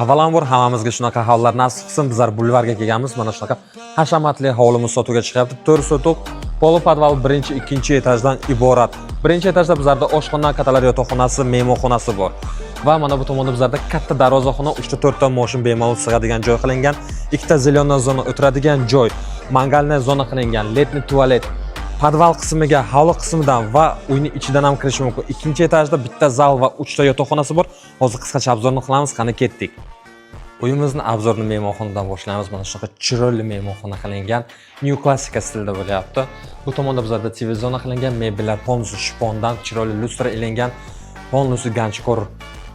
Avvalambor hammamizga shunaqa hollar nasib qilsin. Bizlar bulvarga kelganmiz. Mana shunaqa hashamatli hovlimiz sotuvga chiqyapti. 4 sotuq poli podval 1-2 etajdan iborat. Birinchi etajda bizlarda oshxona, katalar yotoqxonasi, mehmonxonasi bor. Va mana bu tomonda bizlarda katta darvozaxona, 3-4 ta moshin bemalol sig'adigan joy qilingan, ikkita zelena zona o'tiradigan joy, mangalniy zona qilingan, letni tualet. Podval qismiga, hovli qismidan va uyning ichidan ham kirish mumkin. Ikkinchi etajda bitta zal va 3 ta yotoqxonasi bor. Hozir qisqacha obzorni qilamiz, qani ketdik. Uyimizni obzorni mehmonxonadan boshlaymiz. Mana shunaqa chiroyli mehmonxona qilingan, new klassika stilda bo'lyapti. Bu tomonda bizlarda TV zona qilingan, mebellar polnusi shifondan, chiroyli lustra ilingan, polnusi ganchkor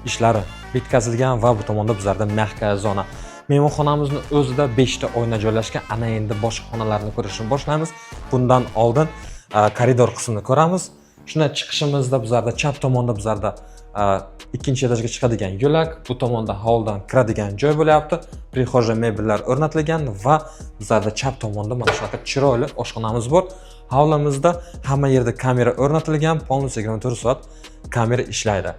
ishlari bitkazilgan va bu tomonda bizlarda mehka zona. Mehmonxonamizning o'zida 5 ta oyna joylashgan. Ana endi boshqa xonalarni ko'rishni boshlaymiz. Bundan oldin koridor qismini ko'ramiz. Shuna chiqishimizda bizlarda chap tomonda bizlarda ikkinchi etajga chiqadigan yo'lak, bu tomonda hovlidan kiradigan joy bo'lyapti. Prixoja mebellar o'rnatilgan va bizlarda chap tomonda mana shunaqa chiroyli oshxonamiz bor. Hovlimizda hamma yerda kamera o'rnatilgan, polnus 24 soat kamera ishlaydi.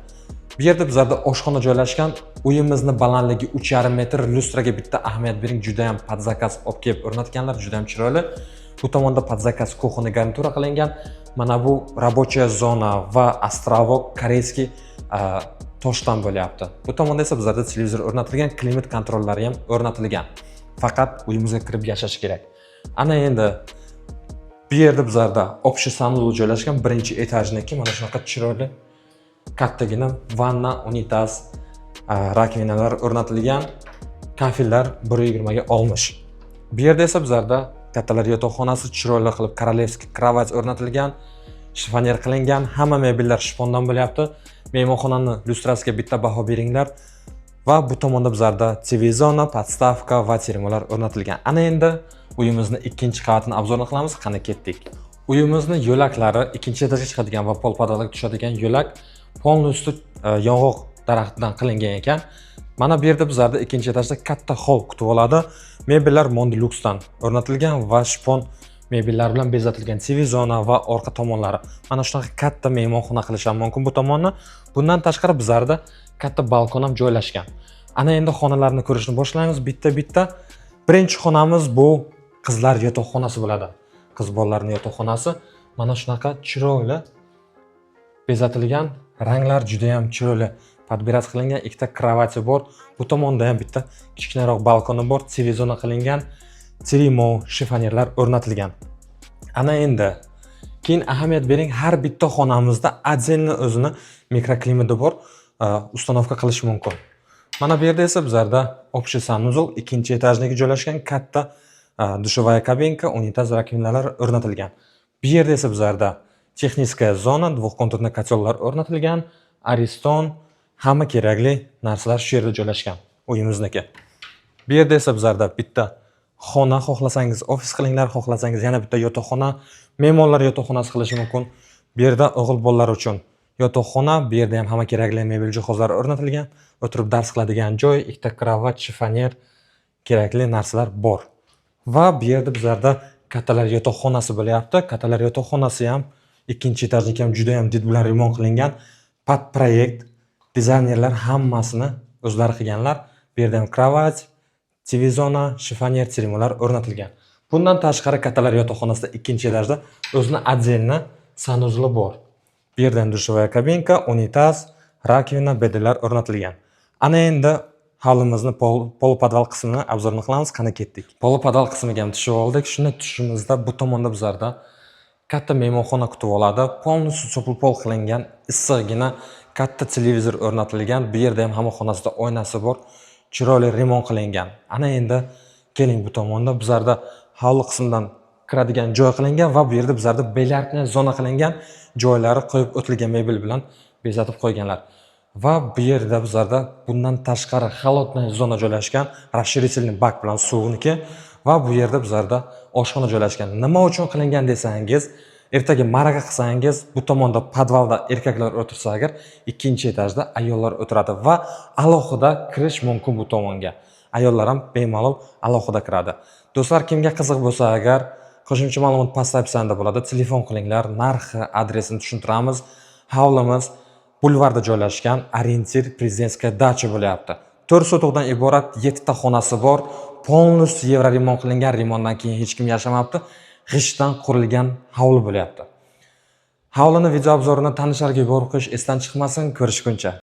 Bu yerda bizlarda oshxona joylashgan. Uyimizni balandligi 3,5 metr, lustraga bitta ahamiyat bering, juda ham podzakaz olib kelib o'rnatganlar, juda ham chiroyli. Bu tomonda podzakaz kuxona garnitura qilingan. Mana bu рабочая zona va astravok koreyskiy toshdan bo'lyapti. Bu tomonda esa bizlarda televizor o'rnatilgan, klimat kontrollari ham o'rnatilgan. Faqat uyimizga kirib yashash kerak. Ana endi bu yerda bizlarda общий санузел joylashgan, birinchi etajniki mana shunaqa chiroyli kattagina vanna, unitaz, rakvinalar o'rnatilgan, kafillar 120 ga olmish. Bu yerda esa bizlarda kattalar yotoqxonasi chiroyli qilib korolevskiy kravat o'rnatilgan, shifoner qilingan, hamma mebellar shifondan bo'lyapti. Mehmonxonani lustrasiga bitta baho beringlar. Va bu tomonda bizlarda TV zona, podstavka va termolar o'rnatilgan. Ana endi uyimizni ikkinchi qavatini obzorni qilamiz, qani ketdik. Uyimizni yo'laklari ikkinchi etajga chiqadigan va pol podvalga tushadigan yo'lak polnusti yong'oq daraxtidan qilingan ekan. Mana bu yerda bizlarda ikkinchi etajda katta hol kutib oladi. Mebellar Mondeluxdan o'rnatilgan va shifon mebellar bilan bezatilgan, TV zona va orqa tomonlari. Mana shunaqa katta mehmonxona qilish ham mumkin bu tomonni. Bundan tashqari bizlarda katta balkon ham joylashgan. Ana endi xonalarni ko'rishni boshlaymiz bitta-bitta. Birinchi xonamiz bu qizlar yotoqxonasi bo'ladi. Qiz bolalarning yotoqxonasi mana shunaqa chiroyli bezatilgan, ranglar juda ham chiroyli podbirat qilingan, ikkita kravati bor. Bu tomonda ham bitta kichkinaroq balkoni bor, TV zona qilingan, termo shifonerlar o'rnatilgan. Ana endi keyin ahamiyat bering, har bitta xonamizda отдельно o'zini mikroklimati bor, ustanovka qilish mumkin. Mana bu yerda esa bizlarda общий санузел, ikkinchi etajniki joylashgan, katta dushovая kabinka, unitaz, rakvinalar o'rnatilgan. Bu yerda esa bizlarda texniskaya zona, dvokonturli kotellar o'rnatilgan, ariston, hamma kerakli narsalar shu yerda joylashgan uyimizniki. Bu yerda esa bizlarda bitta xona, xohlasangiz ofis qilinglar, xohlasangiz yana bitta yotoqxona, mehmonlar yotoqxonasi qilish mumkin. Bu yerda o'g'il bolalar uchun yotoqxona, bu yerda ham hamma kerakli mebel jihozlari o'rnatilgan, o'tirib dars qiladigan joy, ikkita kravat, shifoner, kerakli narsalar bor. Va bu yerda bizlarda kattalar yotoqxonasi bo'lyapti. Kattalar yotoqxonasi ham ikkinchi etajniki ham juda ham did bilan remont qilingan. Pod proyekt dizaynerlar hammasini o'zlari qilganlar. Bu yerda ham kravat, TV zona, shifoner, termolar o'rnatilgan. Bundan tashqari kattalar yotoqxonasida ikkinchi etajda o'zini отдельно санузeli bor. Bu yerda ham dushovая kabinka, unitaz, rakvina, bedelar o'rnatilgan. Ana endi hovlimizni pol podval qismini obzorni qilamiz, qani ketdik. Pol podval qismiga ham tushib oldik. Shuni tushishimizda bu tomonda bizlarda katta mehmonxona kutib oladi. Polnusi pol qilingan, issiqgina katta televizor o'rnatilgan. Bu yerda ham hamma xonasida oynasi bor, chiroyli remont qilingan. Ana endi keling bu tomonda bizlarda hovli qismidan kiradigan joy qilingan va bu yerda bizlarda bilyardni zona qilingan, joylari qo'yib o'tilgan mebel bilan bezatib qo'yganlar. Va bu yerda bizlarda bundan tashqari холодная zona joylashgan, расширительный bak bilan suvniki va bu yerda bizlarda oshxona joylashgan. Nima uchun qilingan desangiz, ertaga maraqa qilsangiz, bu tomonda podvalda erkaklar o'tirsa agar, ikkinchi etajda ayollar o'tiradi va alohida kirish mumkin bu tomonga. Ayollar ham bemalol alohida kiradi. Do'stlar, kimga qiziq bo'lsa agar, qo'shimcha ma'lumot pastda opsiyada bo'ladi. Telefon qilinglar, narxi, adresini tushuntiramiz. Hovlimiz bulvarda joylashgan, orientir prezidentskaya dacha bo'lyapti. 4 sotokdan iborat 7 ta xonasi bor. Polностью yevro remont qilingan, remontdan keyin hech kim yashamabdi. G'ishtdan qurilgan hovli bo'lyapti. Hovlini video obzorini tanishlarga yuborib qo'yish esdan chiqmasin, ko'rishguncha.